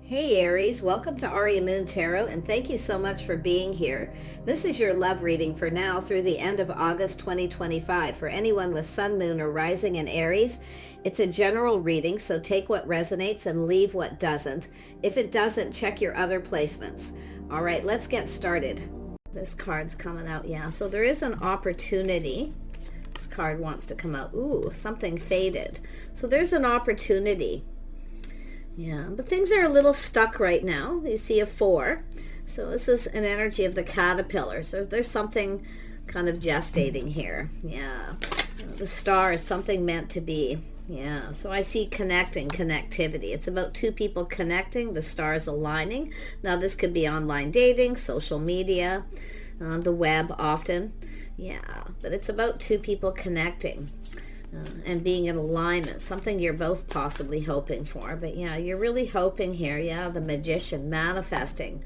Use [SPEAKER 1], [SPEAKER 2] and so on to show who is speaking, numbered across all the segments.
[SPEAKER 1] Hey Aries, welcome to Aria Moon Tarot, and thank you so much for being here. This is your love reading for now through the end of August 2025 for anyone with Sun, Moon, or Rising in Aries. It's a general reading, so take what resonates and leave what doesn't. If it doesn't, check your other placements. All right, let's get started. This card's coming out, yeah. So there is an opportunity. This card wants to come out. Ooh, something faded. So there's an opportunity. Yeah, but things are a little stuck right now. You see a 4. So this is an energy of the caterpillar. So there's something kind of gestating here. Yeah. The star is something meant to be. Yeah. So I see connectivity. It's about two people connecting. The stars aligning. Now this could be online dating, social media, the web often. Yeah. But it's about two people connecting. And being in alignment, something you're both possibly hoping for. But yeah, you're really hoping here. Yeah, the Magician, manifesting.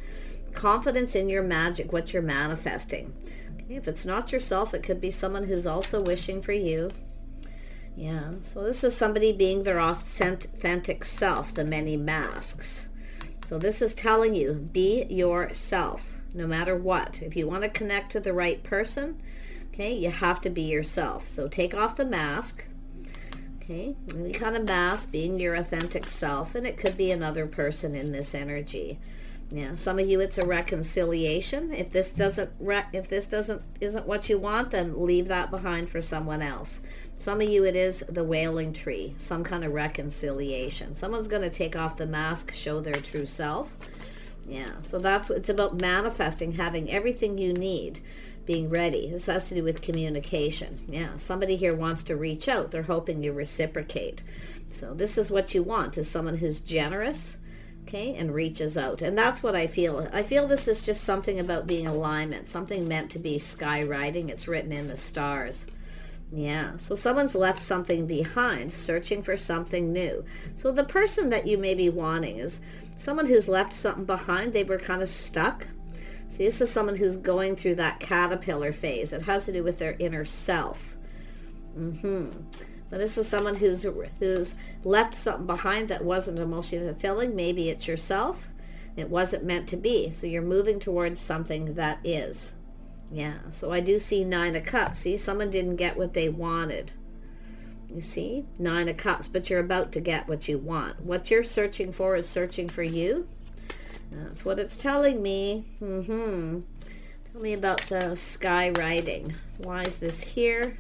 [SPEAKER 1] Confidence in your magic, what you're manifesting. Okay, if it's not yourself, it could be someone who's also wishing for you. Yeah, so this is somebody being their authentic self, the many masks. So this is telling you, be yourself, no matter what. If you want to connect to the right person, okay, you have to be yourself. So take off the mask. Okay, any kind of mask, being your authentic self, and it could be another person in this energy. Yeah, some of you it's a reconciliation. If this isn't what you want, then leave that behind for someone else. Some of you it is the wailing tree, some kind of reconciliation. Someone's going to take off the mask, show their true self. Yeah, so that's what it's about, manifesting, having everything you need, being ready. This has to do with communication. Yeah, somebody here wants to reach out. They're hoping you reciprocate. So this is what you want, is someone who's generous, okay, and reaches out. And that's what I feel. I feel this is just something about being alignment, something meant to be skywriting. It's written in the stars. Yeah, so someone's left something behind, searching for something new. So the person that you may be wanting is someone who's left something behind. They were kind of stuck. See, this is someone who's going through that caterpillar phase. It has to do with their inner self. But this is someone who's left something behind that wasn't emotionally fulfilling. Maybe it's yourself. It wasn't meant to be. So you're moving towards something that is. Yeah, so I do see 9 of Cups. See, someone didn't get what they wanted. You see, 9 of Cups, but you're about to get what you want. What you're searching for is searching for you. That's what it's telling me. Tell me about the sky writing. Why is this here?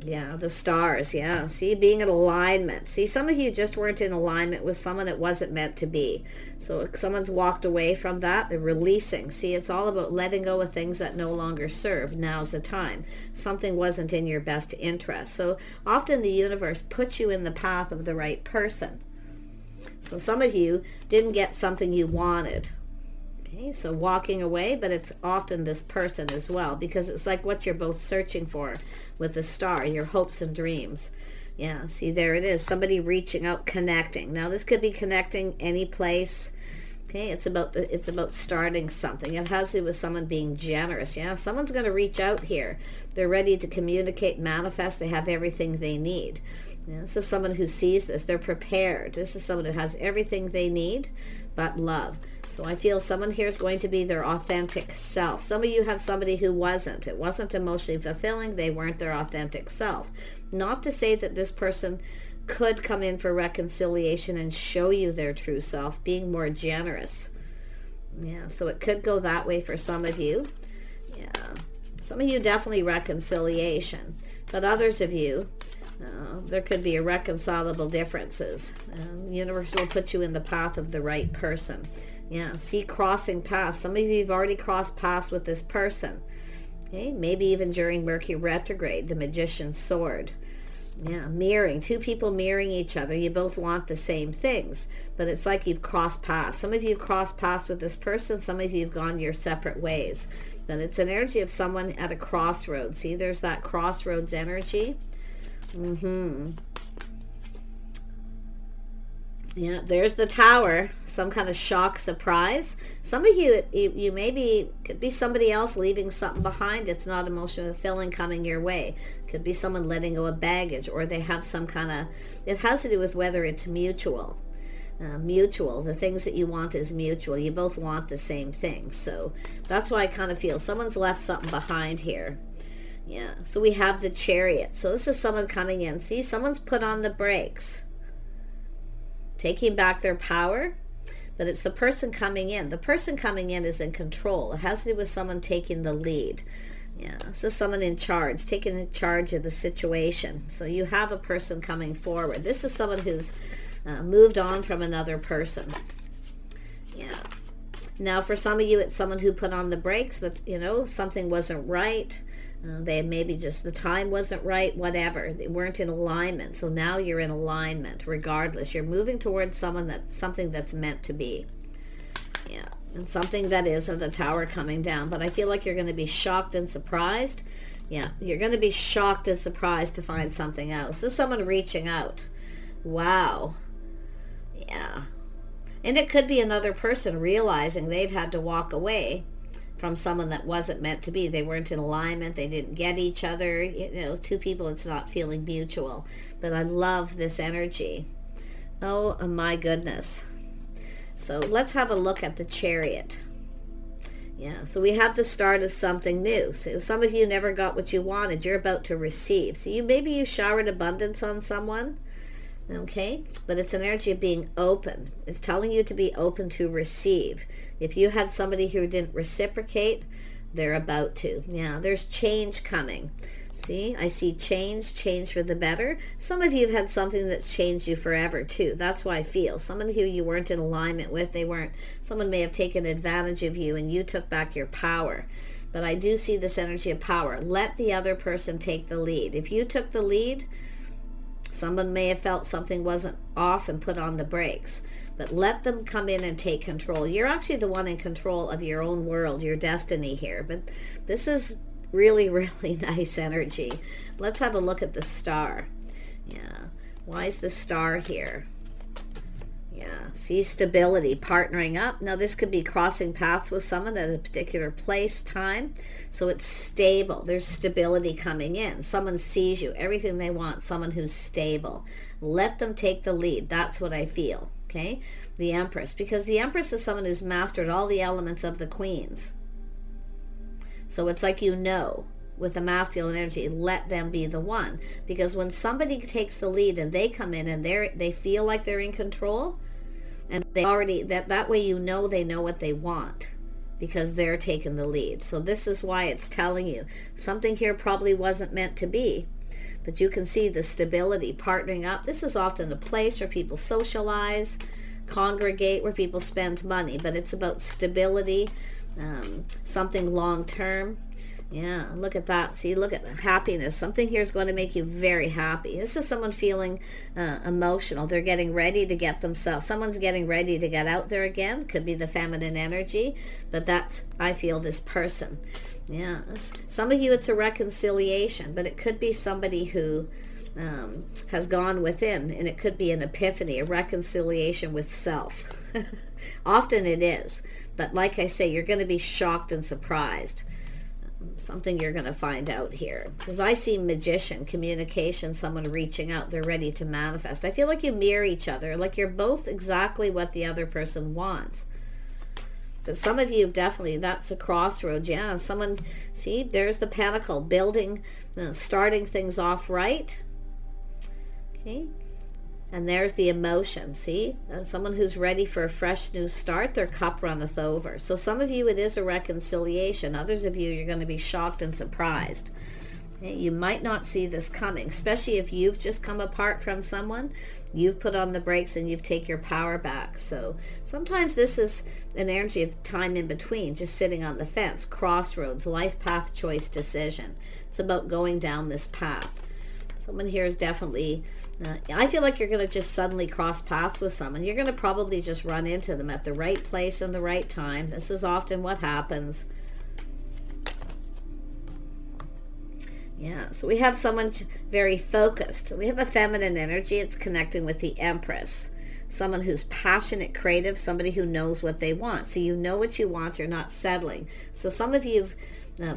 [SPEAKER 1] Yeah, the stars. Yeah, see, being in alignment. See, some of you just weren't in alignment with someone it wasn't meant to be. So if someone's walked away from that, they're releasing. See, it's all about letting go of things that no longer serve. Now's the time. Something wasn't in your best interest. So often the universe puts you in the path of the right person. So some of you didn't get something you wanted. Okay, so walking away, but it's often this person as well, because it's like what you're both searching for with the star, your hopes and dreams. Yeah, see, there it is. Somebody reaching out, connecting. Now this could be connecting any place. Okay, it's about starting something. It has to do with someone being generous. Yeah, someone's going to reach out here. They're ready to communicate, manifest. They have everything they need. Yeah, this is someone who sees this. They're prepared. This is someone who has everything they need but love. So I feel someone here is going to be their authentic self. Some of you have somebody who wasn't. It wasn't emotionally fulfilling. They weren't their authentic self. Not to say that this person could come in for reconciliation and show you their true self, being more generous. Yeah, so it could go that way for some of you. Yeah, some of you definitely reconciliation. But others of you, there could be irreconcilable differences. The universe will put you in the path of the right person. Yeah, see, crossing paths. Some of you have already crossed paths with this person. Okay, maybe even during Mercury retrograde, the Magician's sword. Yeah, mirroring, two people mirroring each other. You both want the same things, but it's like you've crossed paths. Some of you have crossed paths with this person. Some of you have gone your separate ways. But it's an energy of someone at a crossroads. See, there's that crossroads energy. Yeah, there's the Tower. Some kind of shock, surprise. Some of you maybe could be somebody else leaving something behind. It's not emotionally fulfilling coming your way. Could be someone letting go of baggage, or they have some kind of, it has to do with whether it's mutual. mutual. The things that you want is mutual. You both want the same thing. So that's why I kind of feel someone's left something behind here. Yeah, so we have the Chariot. So this is someone coming in. See, someone's put on the brakes, taking back their power, but it's the person coming in. The person coming in is in control. It has to do with someone taking the lead. Yeah, this is someone in charge, taking charge of the situation. So you have a person coming forward. This is someone who's moved on from another person. Yeah. Now, for some of you, it's someone who put on the brakes, that, you know, something wasn't right. They maybe just the time wasn't right, whatever. They weren't in alignment. So now you're in alignment regardless. You're moving towards something that's meant to be. Yeah. And something that is of the Tower coming down. But I feel like you're going to be shocked and surprised. Yeah. You're going to be shocked and surprised to find something else. This is someone reaching out. Wow. Yeah. And it could be another person realizing they've had to walk away from someone that wasn't meant to be. They weren't in alignment. They didn't get each other. You know, two people, it's not feeling mutual. But I love this energy. Oh my goodness. So let's have a look at the Chariot. Yeah, so we have the start of something new. So some of you never got what you wanted. You're about to receive. So maybe you showered abundance on someone. Okay, but it's an energy of being open. It's telling you to be open to receive. If you had somebody who didn't reciprocate, they're about to. Yeah, there's change coming. See, I see change for the better. Some of you have had something that's changed you forever too. That's why I feel someone who you weren't in alignment with, someone may have taken advantage of you and you took back your power. But I do see this energy of power. Let the other person take the lead. If you took the lead, someone may have felt something wasn't off and put on the brakes. But let them come in and take control. You're actually the one in control of your own world, your destiny here. But this is really, really nice energy. Let's have a look at the star. Yeah. Why is the star here? Yeah. See, stability, partnering up. Now, this could be crossing paths with someone at a particular place, time. So it's stable. There's stability coming in. Someone sees you, everything they want, someone who's stable. Let them take the lead. That's what I feel. Okay? The Empress. Because the Empress is someone who's mastered all the elements of the Queens. So it's like, you know, with the masculine energy, let them be the one. Because when somebody takes the lead and they come in and they feel like they're in control, and they already, that way you know they know what they want, because they're taking the lead. So this is why it's telling you something here probably wasn't meant to be. But you can see the stability, partnering up. This is often a place where people socialize, congregate, where people spend money. But it's about stability, something long-term. Yeah, look at that. See, look at the happiness. Something here is going to make you very happy. This is someone feeling emotional. They're getting ready to get themselves. Someone's getting ready to get out there again. Could be the feminine energy. But that's, I feel, this person. Yeah. Some of you, it's a reconciliation. But it could be somebody who has gone within. And it could be an epiphany, a reconciliation with self. Often it is. But like I say, you're going to be shocked and surprised. Something you're going to find out here. Because I see magician, communication, someone reaching out. They're ready to manifest. I feel like you mirror each other. Like you're both exactly what the other person wants. But some of you definitely, that's a crossroads. Yeah, someone, see, there's the pentacle. Building, starting things off right. Okay. And there's the emotion, see? Someone who's ready for a fresh new start, their cup runneth over. So some of you, it is a reconciliation. Others of you, you're going to be shocked and surprised. Okay? You might not see this coming, especially if you've just come apart from someone. You've put on the brakes and you've taken your power back. So sometimes this is an energy of time in between, just sitting on the fence, crossroads, life path, choice, decision. It's about going down this path. Someone here is definitely... I feel like you're going to just suddenly cross paths with someone. You're going to probably just run into them at the right place and the right time. This is often what happens. Yeah, so we have someone very focused. So we have a feminine energy. It's connecting with the Empress. Someone who's passionate, creative, somebody who knows what they want. So you know what you want. You're not settling. So some of you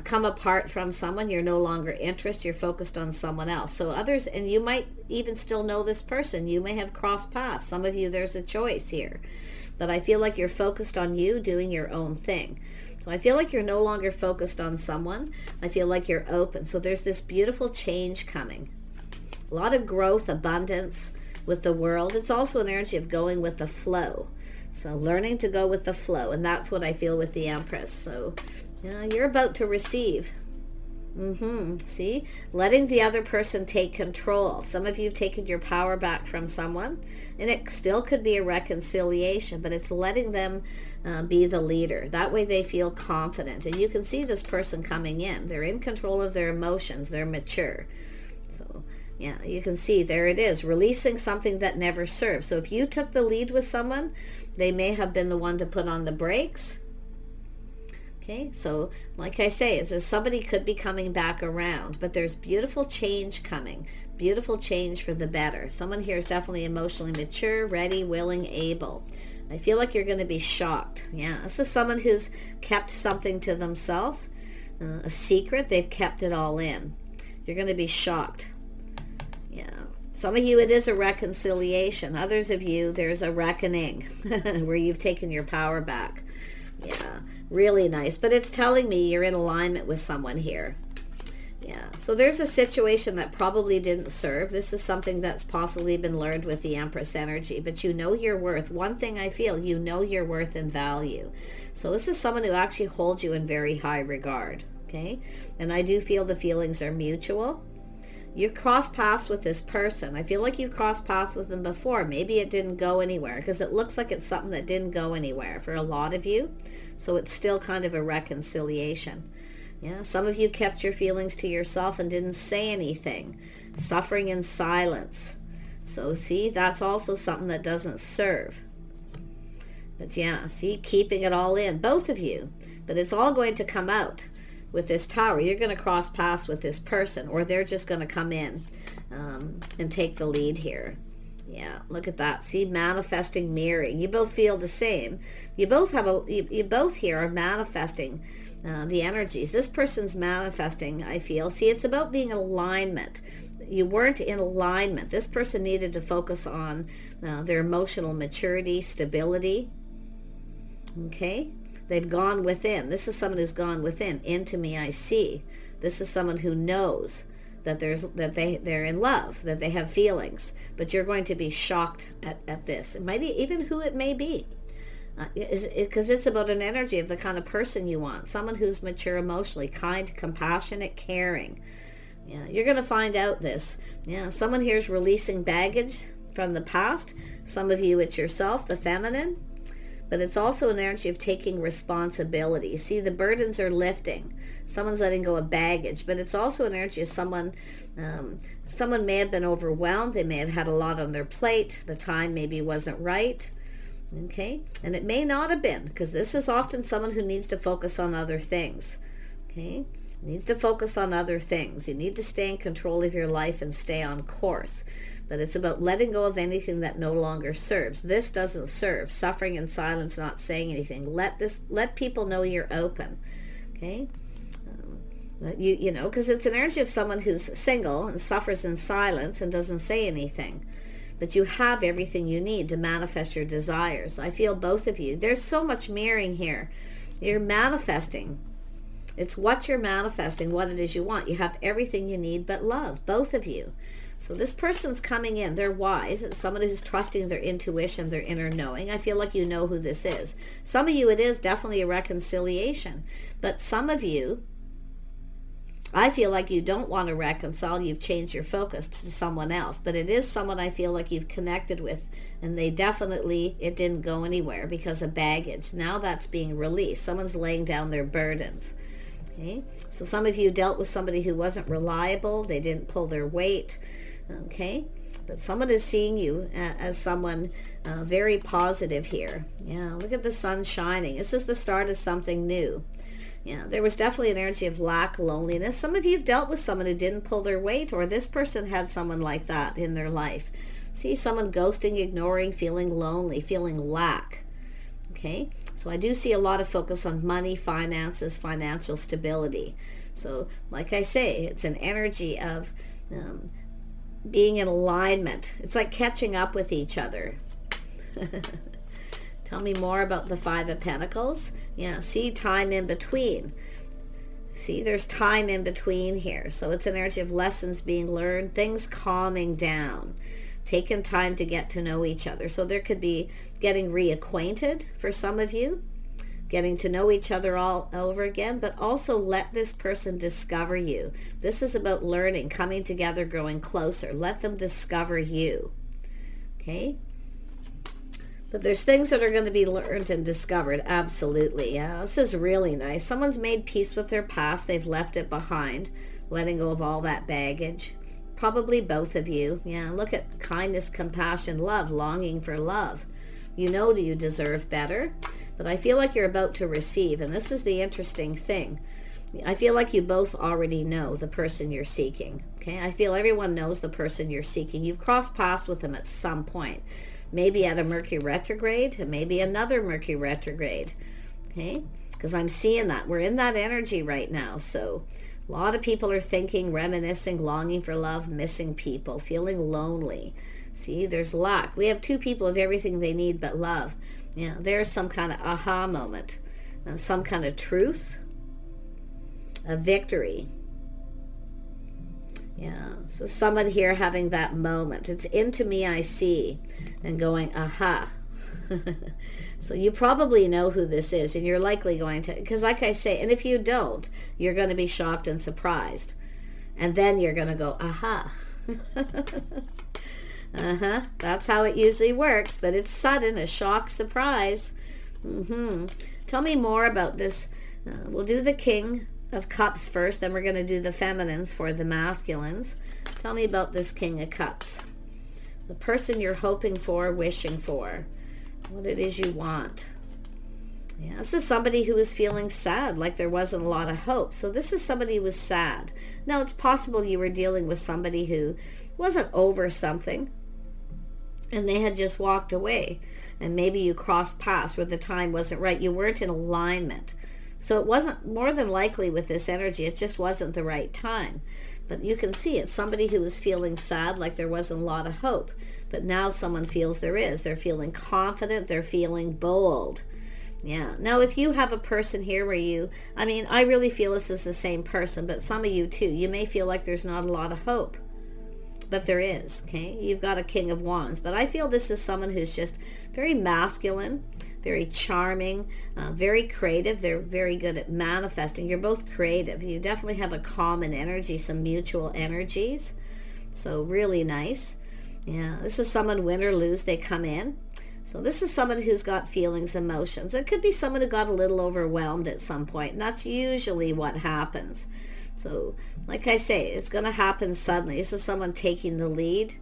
[SPEAKER 1] come apart from someone. You're no longer interested. You're focused on someone else. So others, and you might even still know this person. You may have crossed paths. Some of you, there's a choice here. But I feel like you're focused on you doing your own thing. So I feel like you're no longer focused on someone. I feel like you're open. So there's this beautiful change coming. A lot of growth, abundance with the world. It's also an energy of going with the flow. So learning to go with the flow. And that's what I feel with the Empress. So you're about to receive. See? Letting the other person take control. Some of you have taken your power back from someone, and it still could be a reconciliation, but it's letting them be the leader. That way they feel confident. And you can see this person coming in. They're in control of their emotions. They're mature. So, yeah, you can see there it is, releasing something that never served. So if you took the lead with someone, they may have been the one to put on the brakes. Okay, so like I say, it's somebody could be coming back around, but there's beautiful change coming, beautiful change for the better. Someone here is definitely emotionally mature, ready, willing, able. I feel like you're going to be shocked. Yeah, this is someone who's kept something to themselves, a secret. They've kept it all in. You're going to be shocked. Yeah. Some of you, it is a reconciliation. Others of you, there's a reckoning where you've taken your power back. Yeah, really nice. But it's telling me you're in alignment with someone here. Yeah, so there's a situation that probably didn't serve. This is something that's possibly been learned with the Empress energy. But you know your worth. One thing I feel, you know your worth and value. So this is someone who actually holds you in very high regard. Okay? And I do feel the feelings are mutual. You cross paths with this person. I feel like you've crossed paths with them before. Maybe it didn't go anywhere, because it looks like it's something that didn't go anywhere for a lot of you. So it's still kind of a reconciliation. Yeah, some of you kept your feelings to yourself and didn't say anything. Suffering in silence. So see, that's also something that doesn't serve. But yeah, see, keeping it all in, both of you. But it's all going to come out. With this Tower, you're going to cross paths with this person, or they're just going to come in and take the lead here. Yeah, look at that. See, manifesting, mirroring. You both feel the same. You both have you both here are manifesting the energies. This person's manifesting, I feel. See, it's about being in alignment. You weren't in alignment. This person needed to focus on their emotional maturity, stability. Okay? They've gone within. This is someone who's gone within. Into me I see. This is someone who knows that they're in love, that they have feelings. But you're going to be shocked at this. It might be even who it may be. Because it's about an energy of the kind of person you want. Someone who's mature emotionally, kind, compassionate, caring. Yeah, you're going to find out this. Yeah, someone here is releasing baggage from the past. Some of you, it's yourself, the feminine. But it's also an energy of taking responsibility. See, the burdens are lifting. Someone's letting go of baggage. But it's also an energy of someone may have been overwhelmed. They may have had a lot on their plate. The time maybe wasn't right. Okay? And it may not have been, because this is often someone who needs to focus on other things. Okay? Needs to focus on other things. You need to stay in control of your life and stay on course. But it's about letting go of anything that no longer serves. This doesn't serve. Suffering in silence, not saying anything. Let people know you're open. Okay? You know, because it's an energy of someone who's single and suffers in silence and doesn't say anything. But you have everything you need to manifest your desires. I feel both of you. There's so much mirroring here. You're manifesting. It's what you're manifesting, what it is you want. You have everything you need but love, both of you. So this person's coming in. They're wise. It's someone who's trusting their intuition, their inner knowing. I feel like you know who this is. Some of you, it is definitely a reconciliation. But some of you, I feel like you don't want to reconcile. You've changed your focus to someone else. But it is someone I feel like you've connected with. And they definitely, it didn't go anywhere because of baggage. Now that's being released. Someone's laying down their burdens. Okay? So some of you dealt with somebody who wasn't reliable. They didn't pull their weight. Okay? But someone is seeing you as someone very positive here. Yeah, look at the sun shining. This is the start of something new. Yeah, there was definitely an energy of lack, loneliness. Some of you have dealt with someone who didn't pull their weight, or this person had someone like that in their life. See, someone ghosting, ignoring, feeling lonely, feeling lack. Okay, so I do see a lot of focus on money, finances, financial stability. So like I say, it's an energy of being in alignment. It's like catching up with each other. Tell me more about the Five of Pentacles. Yeah, see, time in between. See, there's time in between here. So it's an energy of lessons being learned, things calming down, taking time to get to know each other. So there could be getting reacquainted for some of you, getting to know each other all over again, but also let this person discover you. This is about learning, coming together, growing closer. Let them discover you. Okay? But there's things that are going to be learned and discovered. Absolutely. Yeah, this is really nice. Someone's made peace with their past. They've left it behind, letting go of all that baggage. Probably both of you. Yeah, look at kindness, compassion, love, longing for love. You know you deserve better, but I feel like you're about to receive. And this is the interesting thing. I feel like you both already know the person you're seeking. Okay, I feel everyone knows the person you're seeking. You've crossed paths with them at some point. Maybe at a Mercury retrograde, and maybe another Mercury retrograde. Okay, because I'm seeing that. We're in that energy right now. So a lot of people are thinking, reminiscing, longing for love, missing people, feeling lonely. See, there's lack. We have two people of everything they need but love. Yeah, there's some kind of aha moment, some kind of truth, a victory. Yeah, so someone here having that moment. It's into me I see, and going, aha. So you probably know who this is, and you're likely going to, because like I say, and if you don't, you're going to be shocked and surprised. And then you're going to go, aha. That's how it usually works, but it's sudden, a shock, surprise. Tell me more about this. We'll do the King of Cups first, then we're going to do the feminines for the masculines. Tell me about this King of Cups. The person you're hoping for, wishing for. What it is you want. Yeah, this is somebody who is feeling sad, like there wasn't a lot of hope. So this is somebody who was sad. Now, it's possible you were dealing with somebody who wasn't over something, and they had just walked away. And maybe you crossed paths where the time wasn't right. You weren't in alignment. So it wasn't, more than likely with this energy, it just wasn't the right time. But you can see it's somebody who was feeling sad, like there wasn't a lot of hope. But now someone feels there is. They're feeling confident. They're feeling bold. Yeah. Now, if you have a person here where you, I mean, I really feel this is the same person, but some of you too, you may feel like there's not a lot of hope. But there is, okay? You've got a King of Wands. But I feel this is someone who's just very masculine, very charming, very creative. They're very good at manifesting. You're both creative. You definitely have a common energy, some mutual energies. So really nice. Yeah, this is someone, win or lose, they come in. So this is someone who's got feelings, emotions. It could be someone who got a little overwhelmed at some point, and that's usually what happens. So like I say, it's going to happen suddenly. This is someone taking the lead.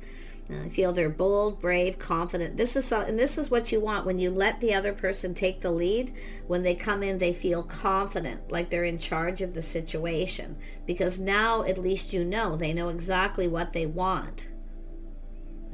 [SPEAKER 1] I feel they're bold, brave, confident. This is what you want when you let the other person take the lead. When they come in, they feel confident, like they're in charge of the situation. Because now at least you know, they know exactly what they want.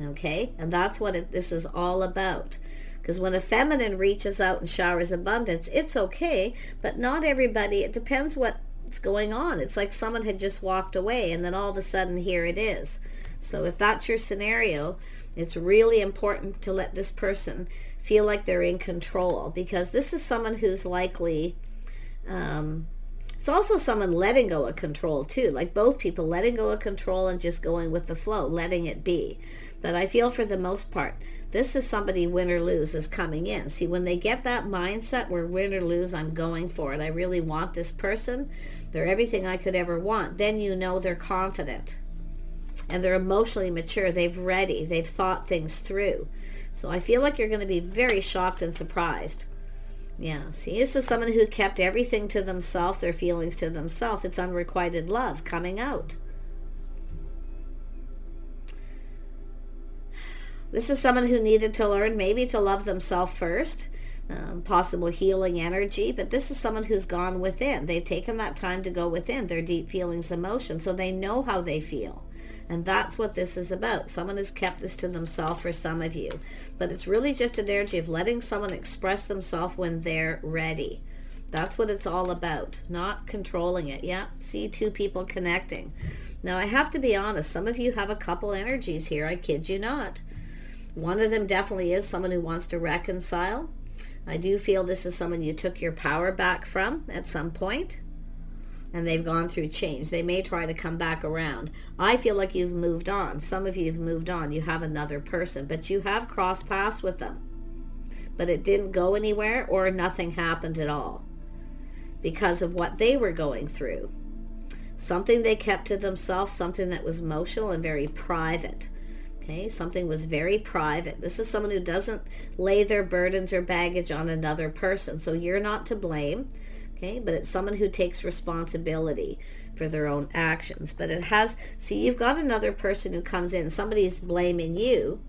[SPEAKER 1] Okay? And that's what this is all about. Because when a feminine reaches out and showers abundance, it's okay, but not everybody, it depends what's going on. It's like someone had just walked away and then all of a sudden here it is. So if that's your scenario, it's really important to let this person feel like they're in control, because this is someone who's likely, it's also someone letting go of control too, like both people letting go of control and just going with the flow, letting it be. But I feel for the most part, this is somebody, win or lose, is coming in. See, when they get that mindset where win or lose, I'm going for it, I really want this person, they're everything I could ever want, then you know they're confident. And they're emotionally mature. They've thought things through. So I feel like you're going to be very shocked and surprised. Yeah, see, this is someone who kept everything to themselves, their feelings to themselves. It's unrequited love coming out. This is someone who needed to learn maybe to love themselves first. possible healing energy, but this is someone who's gone within. They've taken that time to go within their deep feelings, emotions, so they know how they feel. And that's what this is about. Someone has kept this to themselves for some of you. But it's really just an energy of letting someone express themselves when they're ready. That's what it's all about, not controlling it. Yeah, see, two people connecting. Now, I have to be honest, some of you have a couple energies here. I kid you not. One of them definitely is someone who wants to reconcile. I do feel this is someone you took your power back from at some point, and they've gone through change. They may try to come back around. I feel like you've moved on. Some of you have moved on. You have another person, but you have crossed paths with them. But it didn't go anywhere, or nothing happened at all because of what they were going through. Something they kept to themselves, something that was emotional and very private. Okay, something was very private. This is someone who doesn't lay their burdens or baggage on another person. So you're not to blame. Okay, but it's someone who takes responsibility for their own actions. But it has, see, you've got another person who comes in. Somebody's blaming you.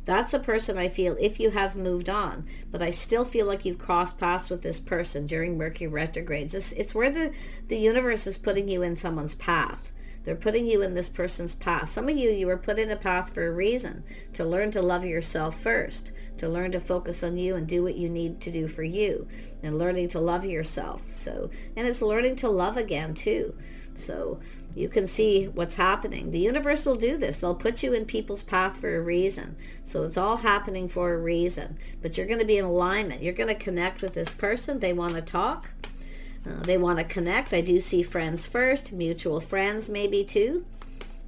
[SPEAKER 1] That's the person I feel if you have moved on. But I still feel like you've crossed paths with this person during Mercury retrogrades. It's where the universe is putting you in someone's path. They're putting you in this person's path. Some of you were put in a path for a reason, to learn to love yourself first, to learn to focus on you and do what you need to do for you, and learning to love yourself. So, and it's learning to love again too. So you can see what's happening. The universe will do this. They'll put you in people's path for a reason. So it's all happening for a reason. But you're going to be in alignment. You're going to connect with this person. They want to talk. They want to connect. I do see friends first, mutual friends maybe too.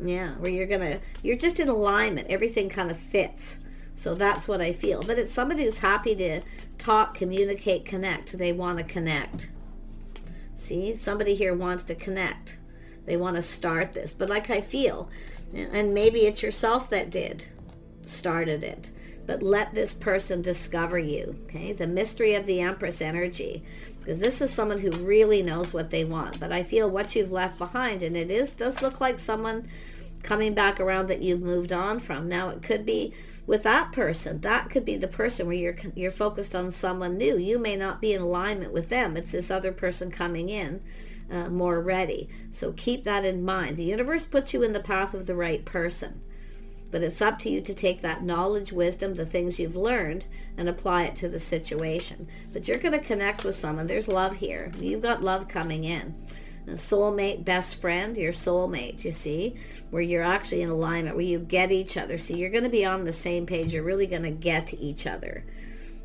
[SPEAKER 1] Yeah, where you're just in alignment. Everything kind of fits. So that's what I feel. But it's somebody who's happy to talk, communicate, connect. They want to connect. See, somebody here wants to connect. They want to start this. But like I feel, and maybe it's yourself that started it. But let this person discover you, okay? The mystery of the Empress energy. Because this is someone who really knows what they want. But I feel what you've left behind, and does look like someone coming back around that you've moved on from. Now, it could be with that person. That could be the person where you're focused on someone new. You may not be in alignment with them. It's this other person coming in more ready. So keep that in mind. The universe puts you in the path of the right person. But it's up to you to take that knowledge, wisdom, the things you've learned, and apply it to the situation. But you're going to connect with someone. There's love here. You've got love coming in. A soulmate, best friend, your soulmate, you see, where you're actually in alignment, where you get each other. See, you're going to be on the same page. You're really going to get each other.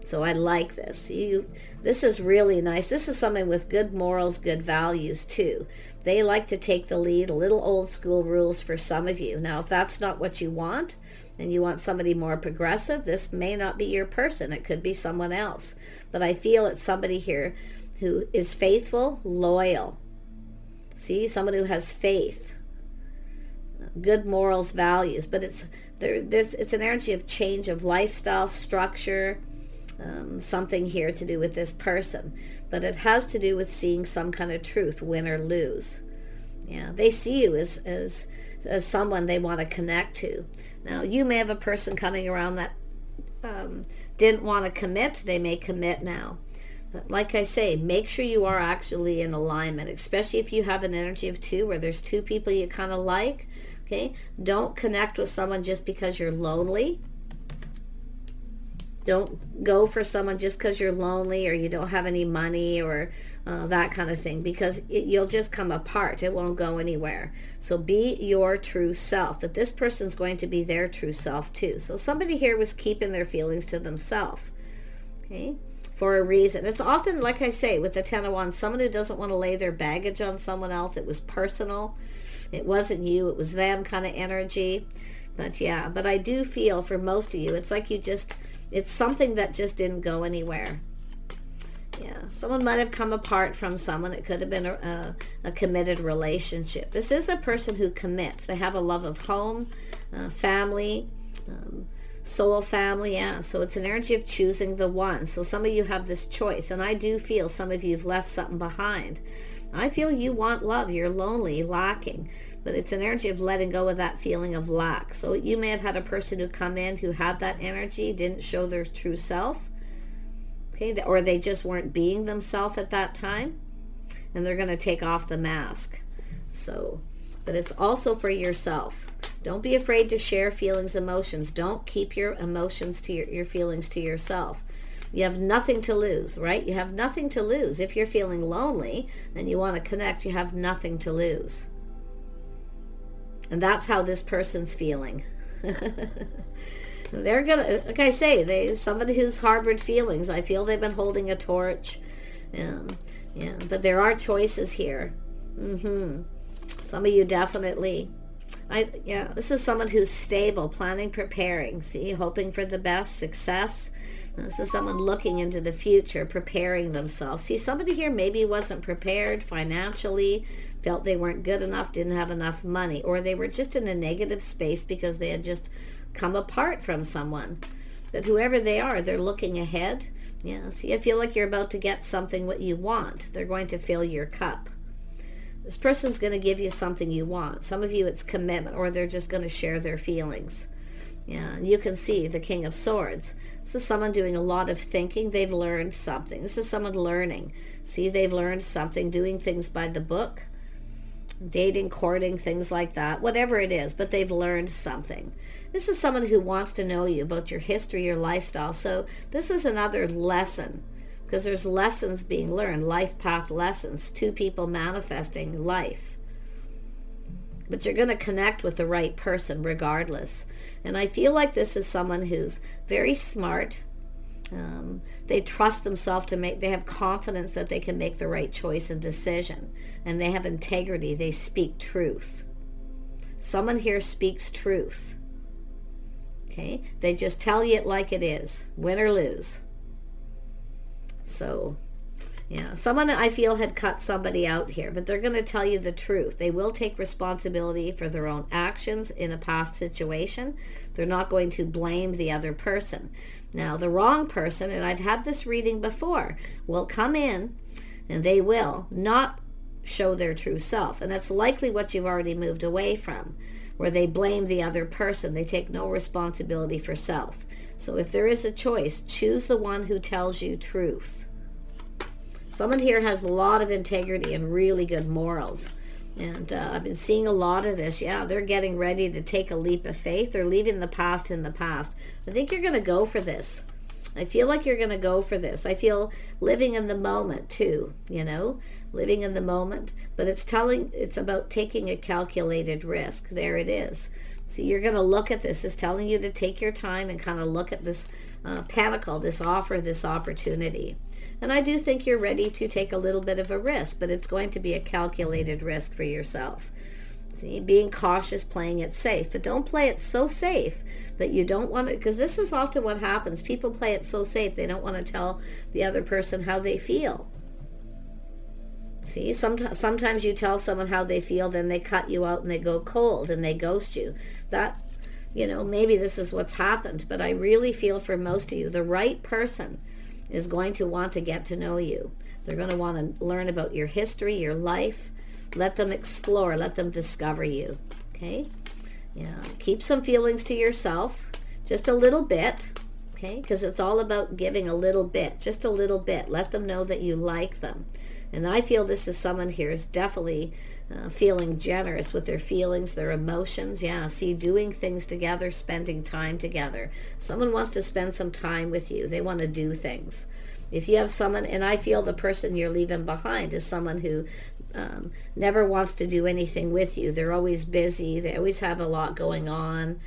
[SPEAKER 1] So I like this. See, this is really nice. This is someone with good morals, good values too. They like to take the lead, a little old school rules for some of you. Now, if that's not what you want, and you want somebody more progressive, this may not be your person. It could be someone else. But I feel it's somebody here who is faithful, loyal. See, someone who has faith, good morals, values. But it's an energy of change of lifestyle, structure, something here to do with this person. But it has to do with seeing some kind of truth, win or lose. Yeah, they see you as someone they want to connect to. Now, you may have a person coming around that didn't want to commit. They may commit now. But like I say, make sure you are actually in alignment, especially if you have an energy of two, where there's two people you kind of like. Okay, don't connect with someone just because you're lonely. Don't go for someone just because you're lonely or you don't have any money or that kind of thing, because you'll just come apart. It won't go anywhere. So be your true self, that this person's going to be their true self too. So somebody here was keeping their feelings to themselves, okay, for a reason. It's often, like I say, with the Ten of Wands, someone who doesn't want to lay their baggage on someone else. It was personal. It wasn't you. It was them kind of energy. But yeah, but I do feel for most of you, it's like it's something that just didn't go anywhere. Yeah, someone might have come apart from someone. It could have been a committed relationship. This is a person who commits. They have a love of home, family, soul family. Yeah, so it's an energy of choosing the one. So some of you have this choice, and I do feel some of you have left something behind. I feel you want love. You're lonely, lacking. But it's an energy of letting go of that feeling of lack. So you may have had a person who come in who had that energy, didn't show their true self. Okay, or they just weren't being themselves at that time, and they're going to take off the mask. So, but it's also for yourself. Don't be afraid to share feelings, emotions. Don't keep your emotions to your feelings to yourself. You have nothing to lose, right? You have nothing to lose. If you're feeling lonely and you want to connect, you have nothing to lose. And that's how this person's feeling. They're gonna, like I say, somebody who's harbored feelings. I feel they've been holding a torch. Yeah, but there are choices here. Some of you definitely. This is someone who's stable, planning, preparing. See, hoping for the best, success. This is someone looking into the future, preparing themselves. See, somebody here maybe wasn't prepared financially, felt they weren't good enough, didn't have enough money, or they were just in a negative space because they had just come apart from someone. But whoever they are, they're looking ahead. Yeah, see, I feel like you're about to get something what you want. They're going to fill your cup. This person's going to give you something you want. Some of you, it's commitment, or they're just going to share their feelings. Yeah, and you can see the King of Swords. This is someone doing a lot of thinking. They've learned something. This is someone learning. See, they've learned something, doing things by the book, dating, courting, things like that, whatever it is, but they've learned something. This is someone who wants to know you about your history, your lifestyle. So this is another lesson, because there's lessons being learned, life path lessons, two people manifesting life. But you're going to connect with the right person regardless. And I feel like this is someone who's very smart. They trust themselves to they have confidence that they can make the right choice and decision. And they have integrity. They speak truth. Someone here speaks truth. Okay? They just tell you it like it is, win or lose. So, yeah, someone I feel had cut somebody out here, but they're going to tell you the truth. They will take responsibility for their own actions in a past situation. They're not going to blame the other person. Now, the wrong person, and I've had this reading before, will come in and they will not show their true self. And that's likely what you've already moved away from, where they blame the other person. They take no responsibility for self. So if there is a choice, choose the one who tells you truth. Someone here has a lot of integrity and really good morals. And I've been seeing a lot of this. Yeah, they're getting ready to take a leap of faith. They're leaving the past in the past. I think you're going to go for this. I feel like you're going to go for this. I feel living in the moment too, living in the moment. But it's about taking a calculated risk. There it is. See, you're going to look at this. It's telling you to take your time and kind of look at this panicle, this offer, this opportunity. And I do think you're ready to take a little bit of a risk, but it's going to be a calculated risk for yourself. See, being cautious, playing it safe. But don't play it so safe that you don't want to, because this is often what happens. People play it so safe they don't want to tell the other person how they feel. See, sometimes you tell someone how they feel, then they cut you out and they go cold and they ghost you. That, maybe this is what's happened, but I really feel for most of you, the right person is going to want to get to know you. They're going to want to learn about your history, your life. Let them explore. Let them discover you. Okay? Yeah. Keep some feelings to yourself. Just a little bit. Okay? Because it's all about giving a little bit. Just a little bit. Let them know that you like them. And I feel this is someone here is definitely feeling generous with their feelings, their emotions. Yeah, see, doing things together, spending time together. Someone wants to spend some time with you. They want to do things. If you have someone, and I feel the person you're leaving behind is someone who never wants to do anything with you. They're always busy. They always have a lot going on.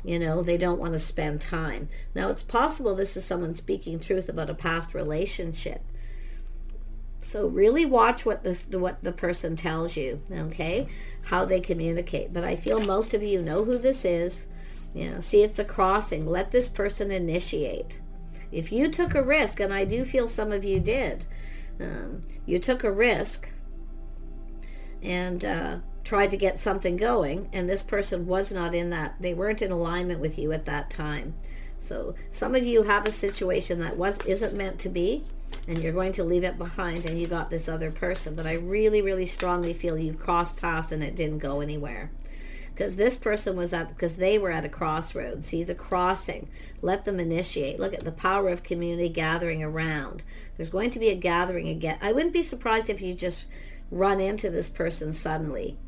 [SPEAKER 1] They don't want to spend time. Now, it's possible this is someone speaking truth about a past relationship. So really watch what the person tells you, okay? How they communicate. But I feel most of you know who this is. See, it's a crossing. Let this person initiate. If you took a risk, and I do feel some of you did, you took a risk and tried to get something going, and this person was not in that. They weren't in alignment with you at that time. So some of you have a situation that isn't meant to be, and you're going to leave it behind, and you got this other person. But I really, really strongly feel you've crossed paths and it didn't go anywhere. because this person was because they were at a crossroads. See, the crossing. Let them initiate. Look at the power of community gathering around. There's going to be a gathering again. I wouldn't be surprised if you just run into this person suddenly.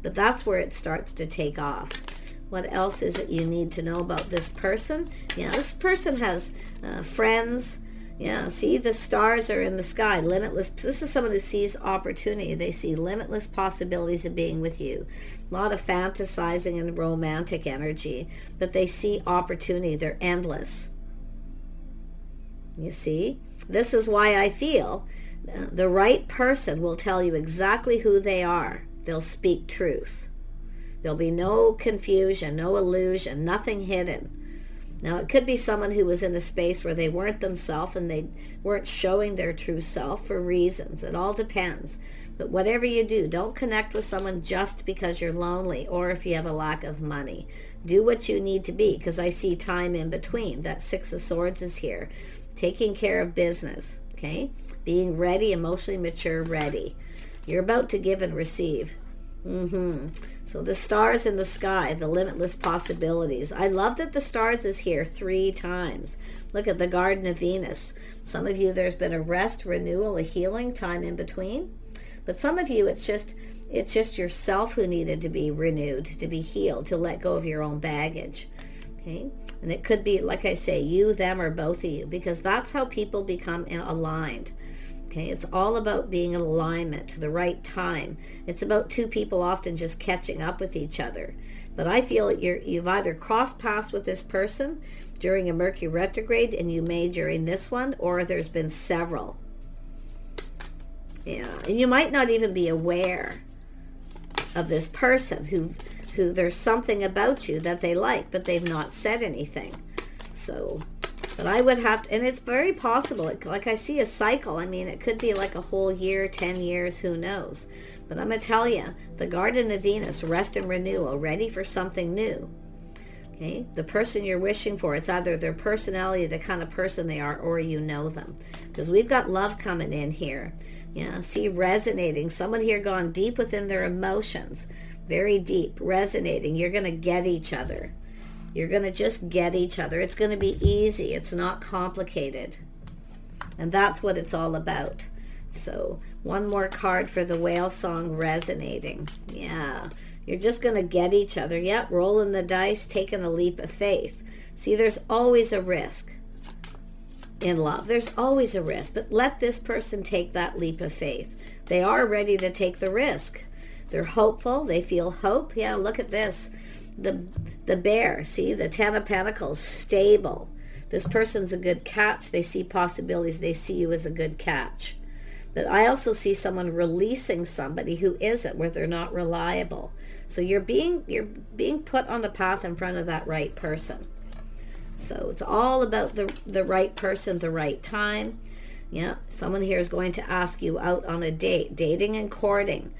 [SPEAKER 1] But that's where it starts to take off. What else is it you need to know about this person? Yeah, this person has friends. Yeah, see, the stars are in the sky. Limitless. This is someone who sees opportunity. They see limitless possibilities of being with you. A lot of fantasizing and romantic energy. But they see opportunity. They're endless. You see? This is why I feel the right person will tell you exactly who they are. They'll speak truth. There'll be no confusion, no illusion, nothing hidden. Now, it could be someone who was in a space where they weren't themselves and they weren't showing their true self for reasons. It all depends. But whatever you do, don't connect with someone just because you're lonely or if you have a lack of money. Do what you need to be, because I see time in between. That Six of Swords is here. Taking care of business, okay? Being ready, emotionally mature, ready. You're about to give and receive. So the stars in the sky, the limitless possibilities. I love that the stars is here 3 times. Look at the Garden of Venus. Some of you, there's been a rest, renewal, a healing, time in between. But some of you, it's just yourself who needed to be renewed, to be healed, to let go of your own baggage. Okay? And it could be, like I say, you, them, or both of you, because that's how people become aligned. Okay, it's all about being in alignment to the right time. It's about 2 people often just catching up with each other. But I feel that you've either crossed paths with this person during a Mercury retrograde, and you may during this one, or there's been several. Yeah, and you might not even be aware of this person who there's something about you that they like, but they've not said anything. So... But I would have to, and it's very possible, like I see a cycle. I mean, it could be like a whole year, 10 years, who knows. But I'm going to tell you, the Garden of Venus, rest and renewal, ready for something new. Okay? The person you're wishing for, it's either their personality, the kind of person they are, or you know them. Because we've got love coming in here. Yeah, see, resonating. Someone here gone deep within their emotions. Very deep, resonating. You're going to get each other. You're going to just get each other. It's going to be easy. It's not complicated. And that's what it's all about. So one more card for the whale song, resonating. Yeah. You're just going to get each other. Yep. Rolling the dice, taking a leap of faith. See, there's always a risk in love. There's always a risk. But let this person take that leap of faith. They are ready to take the risk. They're hopeful. They feel hope. Yeah, look at this. The bear, see, the 10 of Pentacles, stable. This person's a good catch. They see possibilities. They see you as a good catch. But I also see someone releasing somebody who isn't, where they're not reliable. So you're being put on the path in front of that right person. So it's all about the right person, the right time. Yeah, someone here is going to ask you out on a date, dating and courting.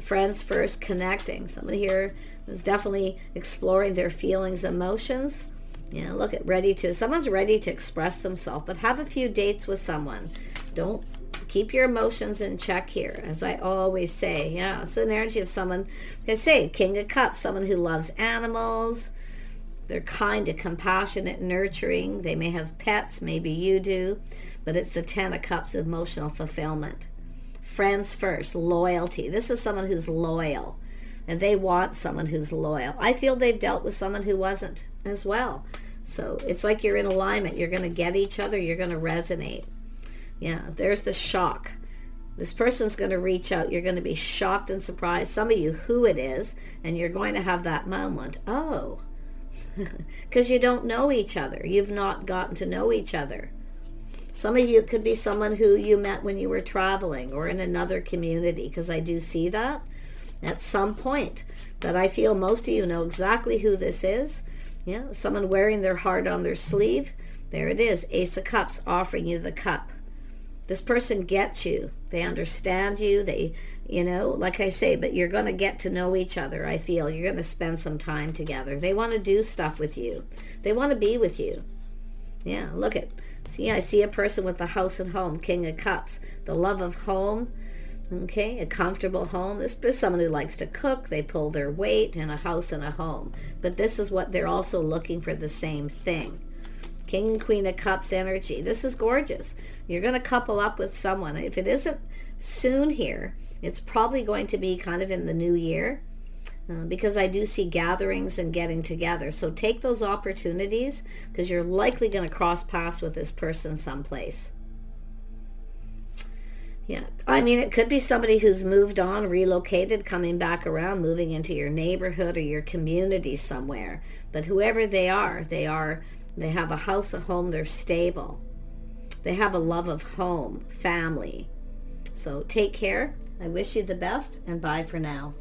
[SPEAKER 1] Friends first, connecting. Someone here is definitely exploring their feelings, emotions. Yeah, look at someone's ready to express themselves, but have a few dates with someone. Don't keep your emotions in check here, as I always say. Yeah, it's the energy of someone, like I say, King of Cups, someone who loves animals. They're kind and compassionate, nurturing. They may have pets, maybe you do, but it's the 10 of Cups, emotional fulfillment. Friends first, loyalty. This is someone who's loyal, and they want someone who's loyal. I feel they've dealt with someone who wasn't as well. So it's like you're in alignment. You're going to get each other. You're going to resonate. Yeah, there's the shock. This person's going to reach out. You're going to be shocked and surprised. Some of you, who it is, and you're going to have that moment. Oh, because you don't know each other. You've not gotten to know each other. Some of you, it could be someone who you met when you were traveling or in another community, because I do see that at some point. But I feel most of you know exactly who this is. Yeah, someone wearing their heart on their sleeve. There it is, Ace of Cups, offering you the cup. This person gets you. They understand you. They, like I say, but you're going to get to know each other, I feel. You're going to spend some time together. They want to do stuff with you. They want to be with you. Yeah, look at... See, I see a person with the house and home, King of Cups, the love of home. Okay, a comfortable home. This is someone who likes to cook. They pull their weight in a house and a home. But this is what they're also looking for, the same thing. King and Queen of Cups energy. This is gorgeous. You're going to couple up with someone. If it isn't soon here, it's probably going to be kind of in the new year. Because I do see gatherings and getting together. So take those opportunities, because you're likely going to cross paths with this person someplace. Yeah, I mean, it could be somebody who's moved on, relocated, coming back around, moving into your neighborhood or your community somewhere. But whoever they have a house, a home, they're stable. They have a love of home, family. So take care. I wish you the best, and bye for now.